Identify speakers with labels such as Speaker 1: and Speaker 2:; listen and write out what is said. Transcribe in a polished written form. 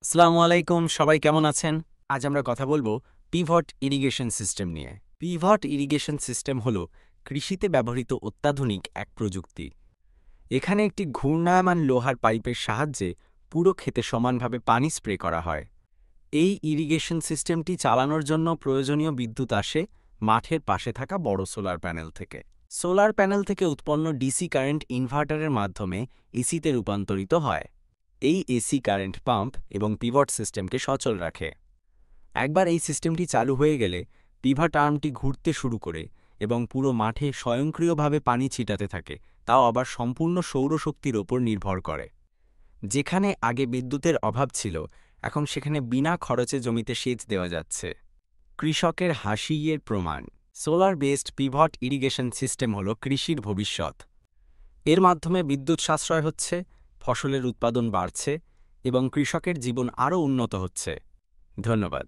Speaker 1: আসসালামু আলাইকুম, সবাই কেমন আছেন? আজ আমরা কথা বলবো পিভট ইরিগেশন সিস্টেম নিয়ে। পিভট ইরিগেশন সিস্টেম হল কৃষিতে ব্যবহৃত অত্যাধুনিক এক প্রযুক্তি। এখানে একটি ঘূর্ণায়মান লোহার পাইপের সাহায্যে পুরো ক্ষেতে সমানভাবে পানি স্প্রে করা হয়। এই ইরিগেশন সিস্টেমটি চালানোর জন্য প্রয়োজনীয় বিদ্যুৎ আসে মাঠের পাশে থাকা বড় সোলার প্যানেল থেকে। সোলার প্যানেল থেকে উৎপন্ন ডিসি কারেন্ট ইনভার্টারের মাধ্যমে এসিতে রূপান্তরিত হয়। এই এসি কারেন্ট পাম্প এবং পিভট সিস্টেমকে সচল রাখে। একবার এই সিস্টেমটি চালু হয়ে গেলে পিভট আর্মটি ঘুরতে শুরু করে এবং পুরো মাঠে স্বয়ংক্রিয়ভাবে পানি ছিটাতে থাকে, তাও আবার সম্পূর্ণ সৌরশক্তির ওপর নির্ভর করে। যেখানে আগে বিদ্যুতের অভাব ছিল, এখন সেখানে বিনা খরচে জমিতে সেচ দেওয়া যাচ্ছে। কৃষকের হাসিয়ের প্রমাণ। Solar based pivot irrigation system হল কৃষির ভবিষ্যৎ। এর মাধ্যমে বিদ্যুৎ সাশ্রয় হচ্ছে, ফসলের উৎপাদন বাড়ছে এবং কৃষকের জীবন আরও উন্নত হচ্ছে। ধন্যবাদ।